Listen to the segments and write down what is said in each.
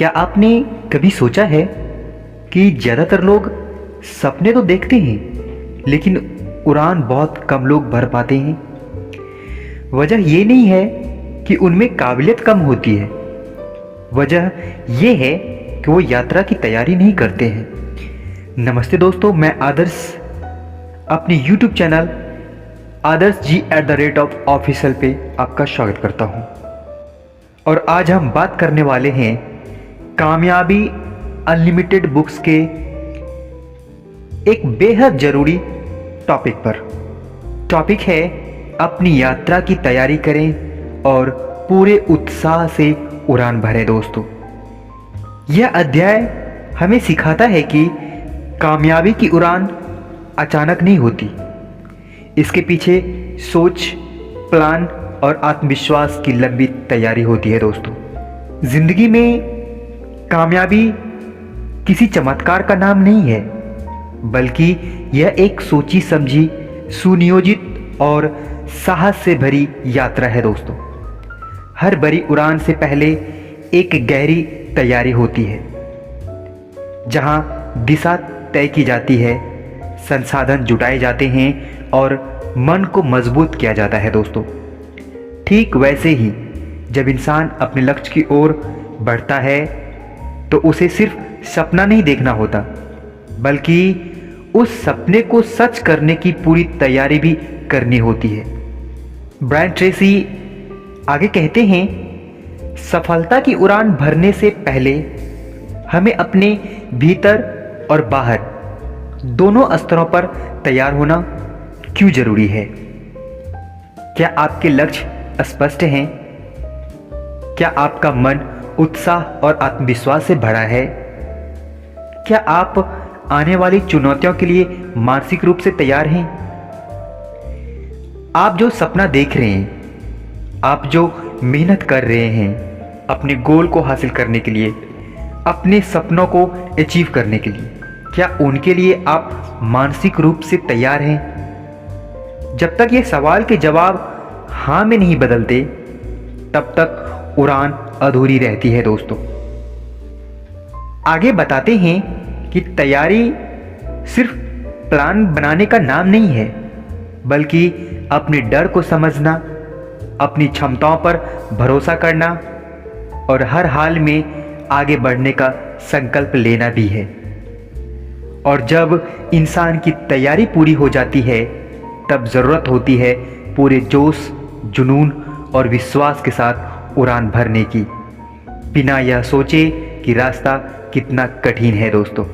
क्या आपने कभी सोचा है कि ज़्यादातर लोग सपने तो देखते हैं लेकिन उड़ान बहुत कम लोग भर पाते हैं। वजह ये नहीं है कि उनमें काबिलियत कम होती है, वजह ये है कि वो यात्रा की तैयारी नहीं करते हैं। नमस्ते दोस्तों, मैं आदर्श अपने YouTube चैनल आदर्श जी @ऑफिशियल पे आपका स्वागत करता हूँ। और आज हम बात करने वाले हैं कामयाबी अनलिमिटेड बुक्स के एक बेहद ज़रूरी टॉपिक पर। टॉपिक है अपनी यात्रा की तैयारी करें और पूरे उत्साह से उड़ान भरें। दोस्तों, यह अध्याय हमें सिखाता है कि कामयाबी की उड़ान अचानक नहीं होती, इसके पीछे सोच, प्लान और आत्मविश्वास की लंबी तैयारी होती है। दोस्तों, जिंदगी में कामयाबी किसी चमत्कार का नाम नहीं है, बल्कि यह एक सोची समझी, सुनियोजित और साहस से भरी यात्रा है। दोस्तों, हर बड़ी उड़ान से पहले एक गहरी तैयारी होती है, जहां दिशा तय की जाती है, संसाधन जुटाए जाते हैं और मन को मजबूत किया जाता है। दोस्तों, ठीक वैसे ही जब इंसान अपने लक्ष्य की ओर बढ़ता है तो उसे सिर्फ सपना नहीं देखना होता, बल्कि उस सपने को सच करने की पूरी तैयारी भी करनी होती है। ब्रायन ट्रेसी आगे कहते हैं, सफलता की उड़ान भरने से पहले हमें अपने भीतर और बाहर दोनों स्तरों पर तैयार होना क्यों जरूरी है। क्या आपके लक्ष्य स्पष्ट हैं? क्या आपका मन उत्साह और आत्मविश्वास से भरा है? क्या आप आने वाली चुनौतियों के लिए मानसिक रूप से तैयार हैं? आप जो सपना देख रहे हैं, आप जो मेहनत कर रहे हैं अपने गोल को हासिल करने के लिए, अपने सपनों को अचीव करने के लिए, क्या उनके लिए आप मानसिक रूप से तैयार हैं? जब तक ये सवाल के जवाब हाँ में नहीं बदलते, तब तक उड़ान अधूरी रहती है। दोस्तों, आगे बताते हैं कि तैयारी सिर्फ प्लान बनाने का नाम नहीं है, बल्कि अपने डर को समझना, अपनी क्षमताओं पर भरोसा करना और हर हाल में आगे बढ़ने का संकल्प लेना भी है। और जब इंसान की तैयारी पूरी हो जाती है, तब ज़रूरत होती है पूरे जोश, जुनून और विश्वास के साथ उड़ान भरने की, बिना यह सोचे कि रास्ता कितना कठिन है। दोस्तों,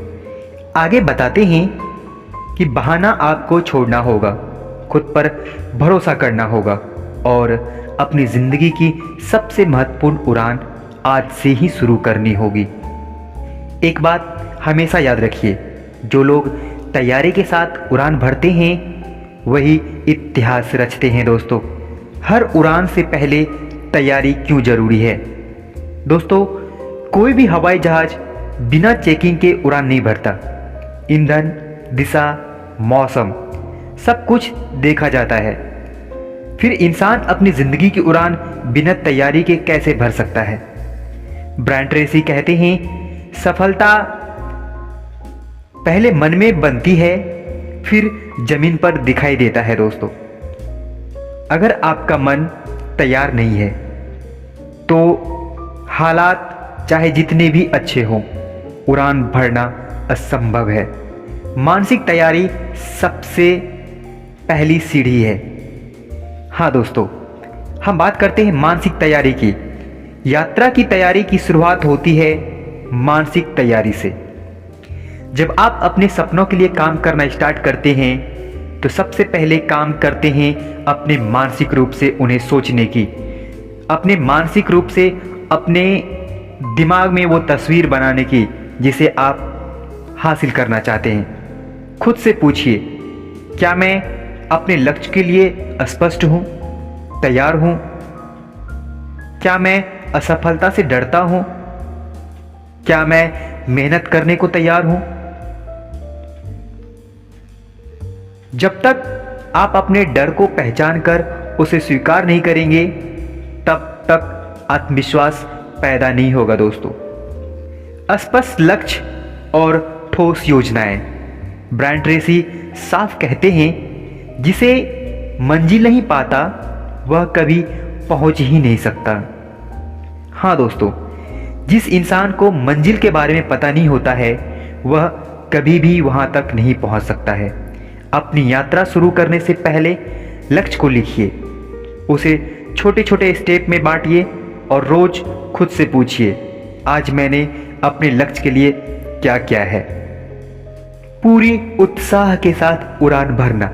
आगे बताते हैं कि बहाना आपको छोड़ना होगा, खुद पर भरोसा करना होगा और अपनी ज़िंदगी की सबसे महत्वपूर्ण उड़ान आज से ही शुरू करनी होगी। एक बात हमेशा याद रखिए, जो लोग तैयारी के साथ उड़ान भरते हैं वही इतिहास रचते हैं। दोस्तों, हर उड़ान से पहले तैयारी क्यों जरूरी है? दोस्तों, कोई भी हवाई जहाज बिना चेकिंग के उड़ान नहीं भरता। ईंधन, दिशा, मौसम सब कुछ देखा जाता है। फिर इंसान अपनी जिंदगी की उड़ान बिना तैयारी के कैसे भर सकता है? ब्रायन ट्रेसी कहते हैं, सफलता पहले मन में बनती है, फिर जमीन पर दिखाई देता है। दोस्तों, अगर आपका मन तैयार नहीं है तो हालात चाहे जितने भी अच्छे हों, उड़ान भरना असंभव है। मानसिक तैयारी सबसे पहली सीढ़ी है। हाँ दोस्तों, हम बात करते हैं मानसिक तैयारी की। यात्रा की तैयारी की शुरुआत होती है मानसिक तैयारी से। जब आप अपने सपनों के लिए काम करना स्टार्ट करते हैं तो सबसे पहले काम करते हैं अपने मानसिक रूप से उन्हें सोचने की, अपने मानसिक रूप से अपने दिमाग में वो तस्वीर बनाने की जिसे आप हासिल करना चाहते हैं। खुद से पूछिए, क्या मैं अपने लक्ष्य के लिए स्पष्ट हूँ, तैयार हूँ? क्या मैं असफलता से डरता हूँ? क्या मैं मेहनत करने को तैयार हूँ? जब तक आप अपने डर को पहचान कर उसे स्वीकार नहीं करेंगे, तब तक आत्मविश्वास पैदा नहीं होगा। दोस्तों, स्पष्ट लक्ष्य और ठोस योजनाएं। ब्रायन ट्रेसी साफ कहते हैं, जिसे मंजिल नहीं पाता वह कभी पहुंच ही नहीं सकता। हाँ दोस्तों, जिस इंसान को मंजिल के बारे में पता नहीं होता है वह कभी भी वहां तक नहीं पहुंच सकता है। अपनी यात्रा शुरू करने से पहले लक्ष्य को लिखिए, उसे छोटे छोटे स्टेप में बांटिए और रोज खुद से पूछिए, आज मैंने अपने लक्ष्य के लिए क्या किया है। पूरी उत्साह के साथ उड़ान भरना।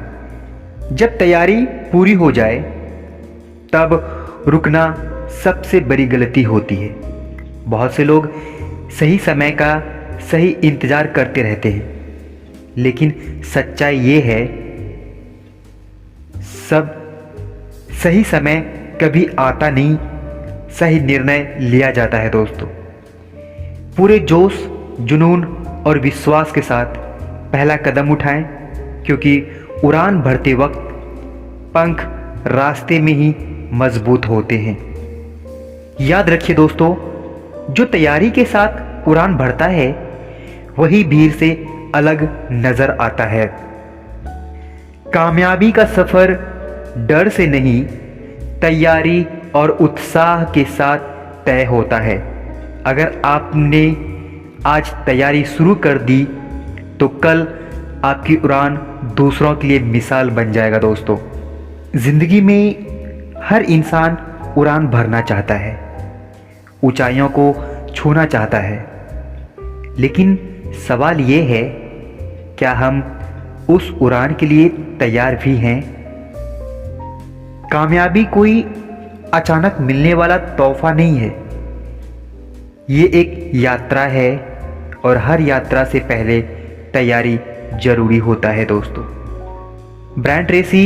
जब तैयारी पूरी हो जाए तब रुकना सबसे बड़ी गलती होती है। बहुत से लोग सही समय का सही इंतजार करते रहते हैं, लेकिन सच्चाई ये है सब सही समय कभी आता नहीं, सही निर्णय लिया जाता है दोस्तों। पूरे जोश, जुनून और विश्वास के साथ पहला कदम उठाएं, क्योंकि उड़ान भरते वक्त पंख रास्ते में ही मजबूत होते हैं। याद रखिए दोस्तों, जो तैयारी के साथ उड़ान भरता है वही भीड़ से अलग नजर आता है। कामयाबी का सफर डर से नहीं, तैयारी और उत्साह के साथ तय होता है। अगर आपने आज तैयारी शुरू कर दी तो कल आपकी उड़ान दूसरों के लिए मिसाल बन जाएगा दोस्तों। जिंदगी में हर इंसान उड़ान भरना चाहता है, ऊंचाइयों को छूना चाहता है, लेकिन सवाल ये है, क्या हम उस उड़ान के लिए तैयार भी हैं? कामयाबी कोई अचानक मिलने वाला तोहफा नहीं है, ये एक यात्रा है और हर यात्रा से पहले तैयारी जरूरी होता है दोस्तों। ब्रायन ट्रेसी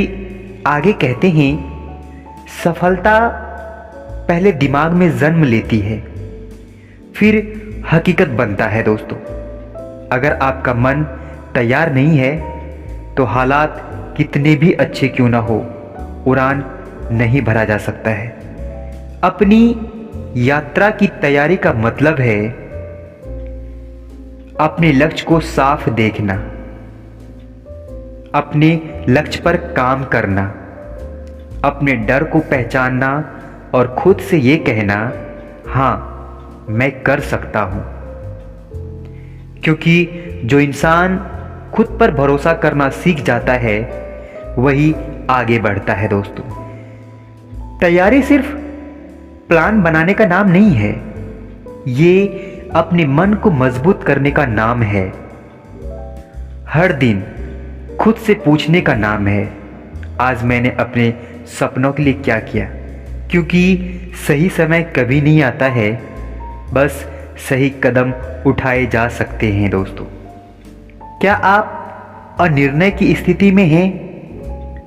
आगे कहते हैं, सफलता पहले दिमाग में जन्म लेती है, फिर हकीकत बनता है दोस्तों। अगर आपका मन तैयार नहीं है तो हालात कितने भी अच्छे क्यों ना हो, उड़ान नहीं भरा जा सकता है। अपनी यात्रा की तैयारी का मतलब है अपने लक्ष्य को साफ देखना, अपने लक्ष्य पर काम करना, अपने डर को पहचानना और खुद से ये कहना, हाँ मैं कर सकता हूं। क्योंकि जो इंसान खुद पर भरोसा करना सीख जाता है वही आगे बढ़ता है दोस्तों। तैयारी सिर्फ प्लान बनाने का नाम नहीं है, ये अपने मन को मजबूत करने का नाम है। हर दिन खुद से पूछने का नाम है, आज मैंने अपने सपनों के लिए क्या किया। क्योंकि सही समय कभी नहीं आता है, बस सही कदम उठाए जा सकते हैं दोस्तों। क्या आप अनिर्णय की स्थिति में हैं?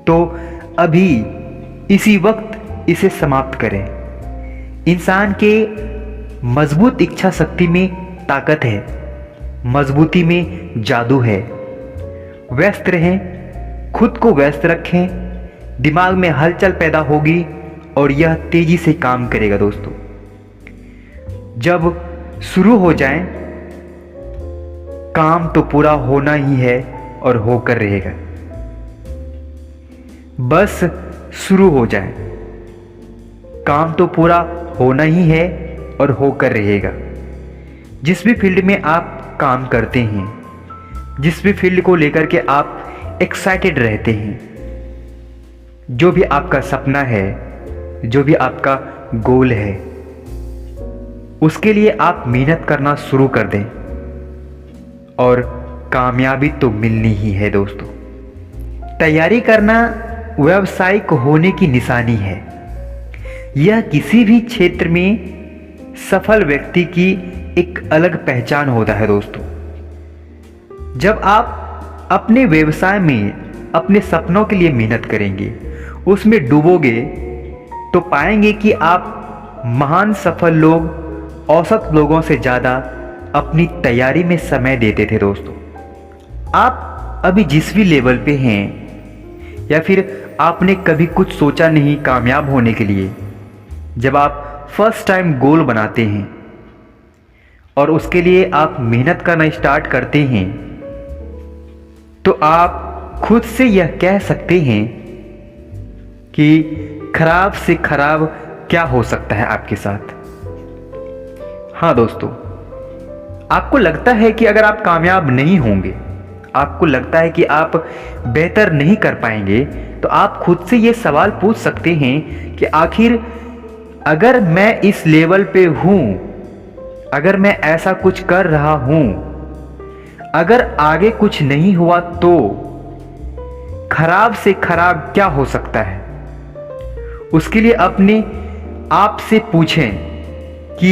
तो अभी इसी वक्त इसे समाप्त करें। इंसान के मजबूत इच्छा शक्ति में ताकत है, मजबूती में जादू है। व्यस्त रहें, खुद को व्यस्त रखें, दिमाग में हलचल पैदा होगी और यह तेजी से काम करेगा दोस्तों। जब शुरू हो जाए, काम तो पूरा होना ही है और होकर रहेगा। बस शुरू हो जाए, काम तो पूरा होना ही है और होकर रहेगा। जिस भी फील्ड में आप काम करते हैं, जिस भी फील्ड को लेकर के आप एक्साइटेड रहते हैं, जो भी आपका सपना है, जो भी आपका गोल है, उसके लिए आप मेहनत करना शुरू कर दें और कामयाबी तो मिलनी ही है दोस्तों। तैयारी करना व्यावसायिक होने की निशानी है। यह किसी भी क्षेत्र में सफल व्यक्ति की एक अलग पहचान होता है दोस्तों। जब आप अपने व्यवसाय में अपने सपनों के लिए मेहनत करेंगे, उसमें डूबोगे, तो पाएंगे कि आप महान सफल लोग औसत लोगों से ज़्यादा अपनी तैयारी में समय देते थे दोस्तों। आप अभी जिस भी लेवल पे हैं, या फिर आपने कभी कुछ सोचा नहीं कामयाब होने के लिए, जब आप फर्स्ट टाइम गोल बनाते हैं और उसके लिए आप मेहनत करना स्टार्ट करते हैं, तो आप खुद से यह कह सकते हैं कि खराब से खराब क्या हो सकता है आपके साथ। हाँ दोस्तों, आपको लगता है कि अगर आप कामयाब नहीं होंगे, आपको लगता है कि आप बेहतर नहीं कर पाएंगे, तो आप खुद से ये सवाल पूछ सकते हैं कि आखिर अगर मैं इस लेवल पे हूँ, अगर मैं ऐसा कुछ कर रहा हूँ, अगर आगे कुछ नहीं हुआ तो खराब से खराब क्या हो सकता है। उसके लिए अपने आप से पूछें कि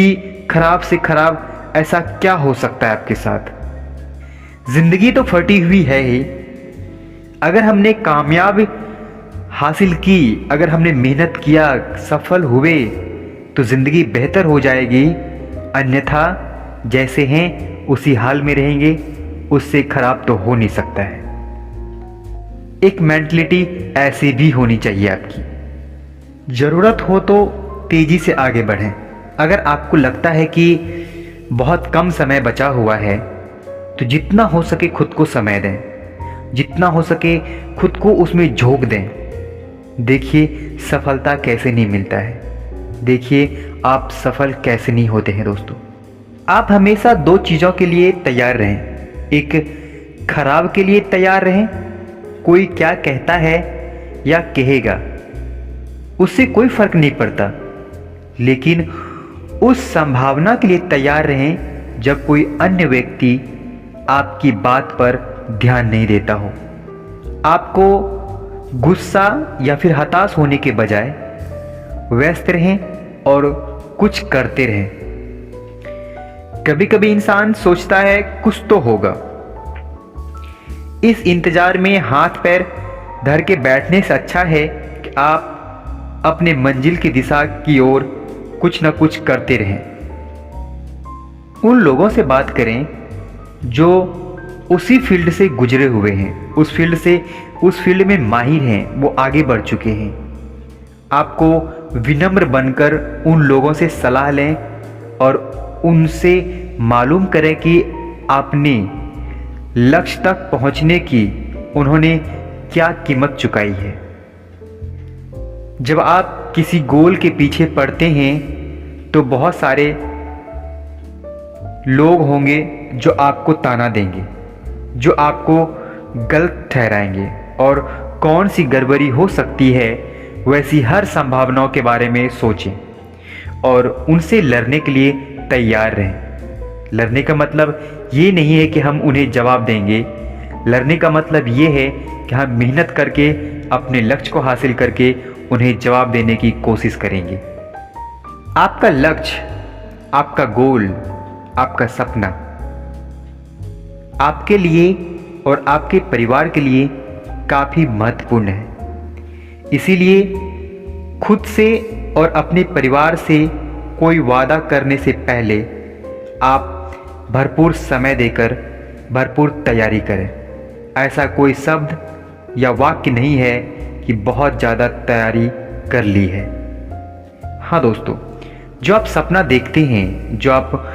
खराब से खराब ऐसा क्या हो सकता है आपके साथ। जिंदगी तो फटी हुई है ही, अगर हमने कामयाब हासिल की, अगर हमने मेहनत किया, सफल हुए, तो जिंदगी बेहतर हो जाएगी। अन्यथा जैसे हैं उसी हाल में रहेंगे, उससे खराब तो हो नहीं सकता है। एक मेंटलिटी ऐसी भी होनी चाहिए आपकी। ज़रूरत हो तो तेज़ी से आगे बढ़ें। अगर आपको लगता है कि बहुत कम समय बचा हुआ है, तो जितना हो सके खुद को समय दें, जितना हो सके खुद को उसमें झोंक दें। देखिए सफलता कैसे नहीं मिलता है, देखिए आप सफल कैसे नहीं होते हैं दोस्तों। आप हमेशा दो चीज़ों के लिए तैयार रहें। एक खराब के लिए तैयार रहें, कोई क्या कहता है या कहेगा उससे कोई फर्क नहीं पड़ता, लेकिन उस संभावना के लिए तैयार रहें जब कोई अन्य व्यक्ति आपकी बात पर ध्यान नहीं देता हो। आपको गुस्सा या फिर हताश होने के बजाय व्यस्त रहें और कुछ करते रहें। कभी कभी इंसान सोचता है कुछ तो होगा, इस इंतजार में हाथ पैर धर के बैठने से अच्छा है कि आप अपने मंजिल की दिशा की ओर कुछ न कुछ करते रहें। उन लोगों से बात करें जो उसी फील्ड से गुजरे हुए हैं, उस फील्ड में माहिर हैं, वो आगे बढ़ चुके हैं। आपको विनम्र बनकर उन लोगों से सलाह लें और उनसे मालूम करें कि आपने लक्ष्य तक पहुंचने की उन्होंने क्या कीमत चुकाई है। जब आप किसी गोल के पीछे पड़ते हैं तो बहुत सारे लोग होंगे जो आपको ताना देंगे, जो आपको गलत ठहराएंगे और कौन सी गड़बड़ी हो सकती है वैसी हर संभावनाओं के बारे में सोचें और उनसे लड़ने के लिए तैयार रहें। लड़ने का मतलब ये नहीं है कि हम उन्हें जवाब देंगे, लड़ने का मतलब ये है कि हम मेहनत करके अपने लक्ष्य को हासिल करके उन्हें जवाब देने की कोशिश करेंगे। आपका लक्ष्य, आपका गोल, आपका सपना आपके लिए और आपके परिवार के लिए काफ़ी महत्वपूर्ण है। इसीलिए खुद से और अपने परिवार से कोई वादा करने से पहले आप भरपूर समय देकर भरपूर तैयारी करें। ऐसा कोई शब्द या वाक्य नहीं है कि बहुत ज़्यादा तैयारी कर ली है। हाँ दोस्तों, जो आप सपना देखते हैं, जो आप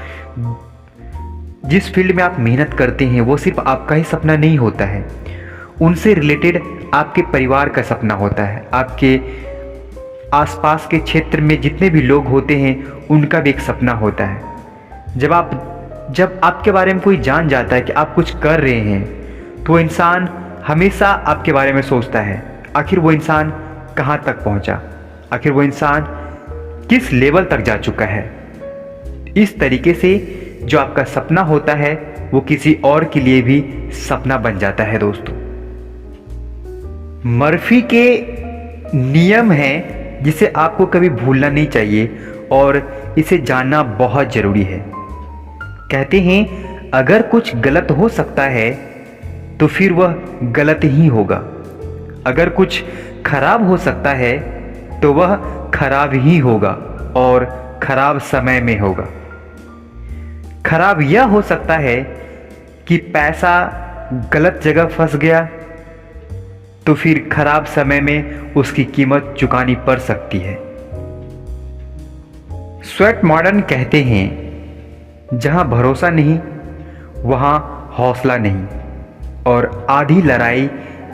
जिस फील्ड में आप मेहनत करते हैं, वो सिर्फ आपका ही सपना नहीं होता है, उनसे रिलेटेड आपके परिवार का सपना होता है। आपके आसपास के क्षेत्र में जितने भी लोग होते हैं उनका भी एक सपना होता है। जब आपके बारे में कोई जान जाता है कि आप कुछ कर रहे हैं, तो इंसान हमेशा आपके बारे में सोचता है आखिर वो इंसान कहाँ तक पहुँचा, आखिर वो इंसान किस लेवल तक जा चुका है। इस तरीके से जो आपका सपना होता है वो किसी और के लिए भी सपना बन जाता है। दोस्तों, मर्फी के नियम हैं जिसे आपको कभी भूलना नहीं चाहिए और इसे जानना बहुत ज़रूरी है। कहते हैं अगर कुछ गलत हो सकता है तो फिर वह गलत ही होगा, अगर कुछ खराब हो सकता है तो वह खराब ही होगा और खराब समय में होगा। खराब यह हो सकता है कि पैसा गलत जगह फंस गया तो फिर खराब समय में उसकी कीमत चुकानी पड़ सकती है। स्वेट मॉडर्न कहते हैं जहाँ भरोसा नहीं वहाँ हौसला नहीं, और आधी लड़ाई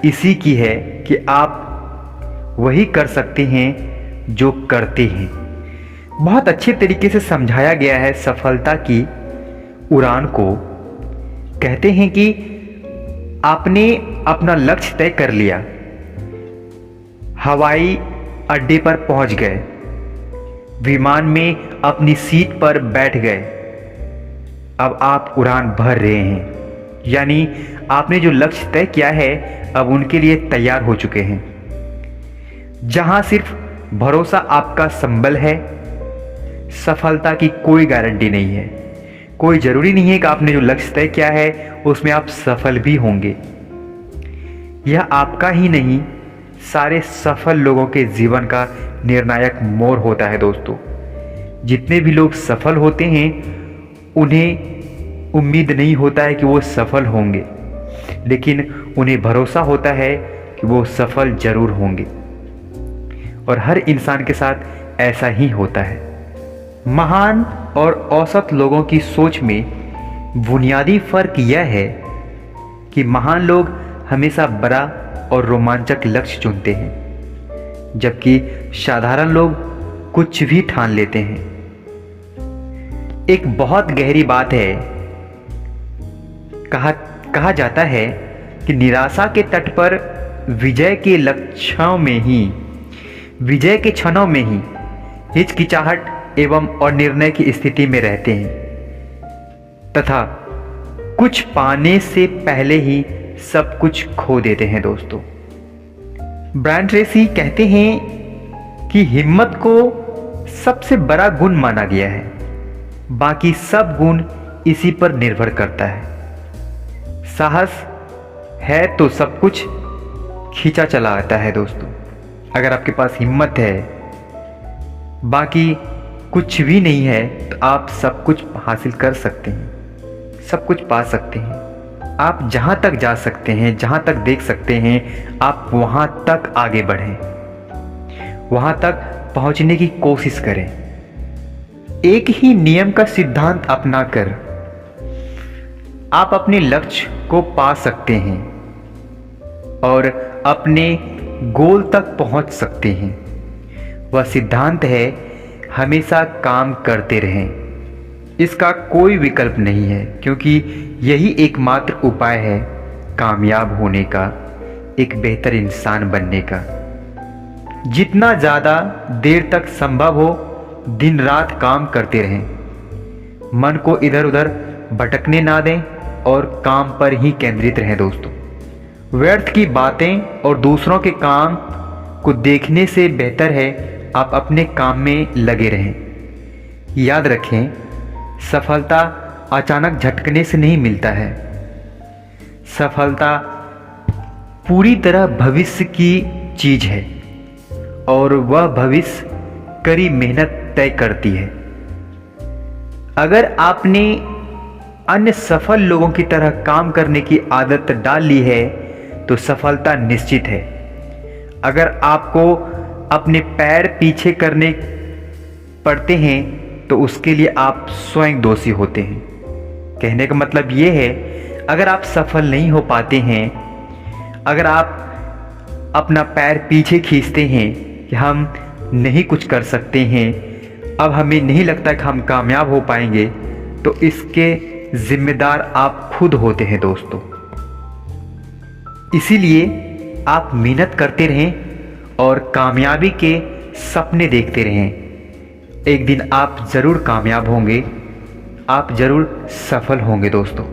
इसी की है कि आप वही कर सकते हैं जो करते हैं। बहुत अच्छे तरीके से समझाया गया है सफलता की उड़ान को। कहते हैं कि आपने अपना लक्ष्य तय कर लिया, हवाई अड्डे पर पहुंच गए, विमान में अपनी सीट पर बैठ गए, अब आप उड़ान भर रहे हैं। यानी आपने जो लक्ष्य तय किया है अब उनके लिए तैयार हो चुके हैं। जहां सिर्फ भरोसा आपका संबल है, सफलता की कोई गारंटी नहीं है। कोई ज़रूरी नहीं है कि आपने जो लक्ष्य तय किया है उसमें आप सफल भी होंगे। यह आपका ही नहीं, सारे सफल लोगों के जीवन का निर्णायक मोड़ होता है दोस्तों। जितने भी लोग सफल होते हैं उन्हें उम्मीद नहीं होता है कि वो सफल होंगे, लेकिन उन्हें भरोसा होता है कि वो सफल जरूर होंगे। और हर इंसान के साथ ऐसा ही होता है। महान और औसत लोगों की सोच में बुनियादी फर्क यह है कि महान लोग हमेशा बड़ा और रोमांचक लक्ष्य चुनते हैं, जबकि साधारण लोग कुछ भी ठान लेते हैं। एक बहुत गहरी बात है। कहा जाता है कि निराशा के तट पर विजय के क्षणों में ही हिचकिचाहट एवं अनिर्णय की स्थिति में रहते हैं तथा कुछ पाने से पहले ही सब कुछ खो देते हैं दोस्तों। ब्रायन ट्रेसी कहते हैं कि हिम्मत को सबसे बड़ा गुण माना गया है, बाकी सब गुण इसी पर निर्भर करता है। साहस है तो सब कुछ खींचा चला आता है दोस्तों। अगर आपके पास हिम्मत है, बाकी कुछ भी नहीं है, तो आप सब कुछ हासिल कर सकते हैं, सब कुछ पा सकते हैं। आप जहाँ तक जा सकते हैं, जहाँ तक देख सकते हैं, आप वहाँ तक आगे बढ़ें, वहाँ तक पहुँचने की कोशिश करें। एक ही नियम का सिद्धांत अपनाकर आप अपने लक्ष्य को पा सकते हैं और अपने गोल तक पहुंच सकते हैं। वह सिद्धांत है हमेशा काम करते रहें। इसका कोई विकल्प नहीं है, क्योंकि यही एकमात्र उपाय है कामयाब होने का, एक बेहतर इंसान बनने का। जितना ज़्यादा देर तक संभव हो दिन रात काम करते रहें, मन को इधर उधर भटकने ना दें और काम पर ही केंद्रित रहें दोस्तों। व्यर्थ की बातें और दूसरों के काम को देखने से बेहतर है आप अपने काम में लगे रहें। याद रखें, सफलता अचानक झटकने से नहीं मिलता है। सफलता पूरी तरह भविष्य की चीज है और वह भविष्य कड़ी मेहनत तय करती है। अगर आपने अन्य सफल लोगों की तरह काम करने की आदत डाल ली है तो सफलता निश्चित है। अगर आपको अपने पैर पीछे करने पड़ते हैं तो उसके लिए आप स्वयं दोषी होते हैं। कहने का मतलब ये है, अगर आप सफल नहीं हो पाते हैं, अगर आप अपना पैर पीछे खींचते हैं कि हम नहीं कुछ कर सकते हैं, अब हमें नहीं लगता कि हम कामयाब हो पाएंगे, तो इसके जिम्मेदार आप खुद होते हैं दोस्तों। इसीलिए आप मेहनत करते रहें और कामयाबी के सपने देखते रहें। एक दिन आप जरूर कामयाब होंगे, आप जरूर सफल होंगे दोस्तों।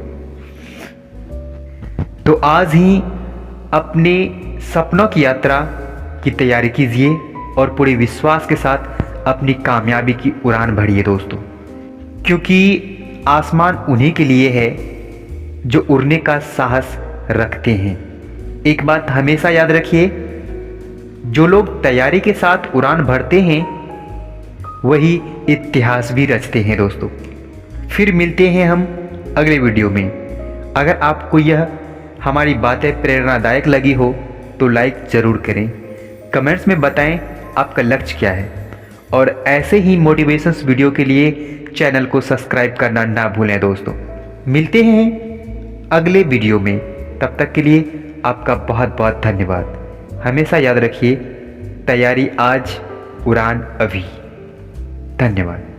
तो आज ही अपने सपनों की यात्रा की तैयारी कीजिए और पूरे विश्वास के साथ अपनी कामयाबी की उड़ान भरिए दोस्तों, क्योंकि आसमान उन्हीं के लिए है जो उड़ने का साहस रखते हैं। एक बात हमेशा याद रखिए, जो लोग तैयारी के साथ उड़ान भरते हैं वही इतिहास भी रचते हैं दोस्तों। फिर मिलते हैं हम अगले वीडियो में। अगर आपको यह हमारी बातें प्रेरणादायक लगी हो तो लाइक ज़रूर करें, कमेंट्स में बताएं आपका लक्ष्य क्या है, और ऐसे ही मोटिवेशंस वीडियो के लिए चैनल को सब्सक्राइब करना ना भूलें दोस्तों। मिलते हैं अगले वीडियो में, तब तक के लिए आपका बहुत बहुत धन्यवाद। हमेशा याद रखिए, तैयारी आज, उड़ान अभी। धन्यवाद।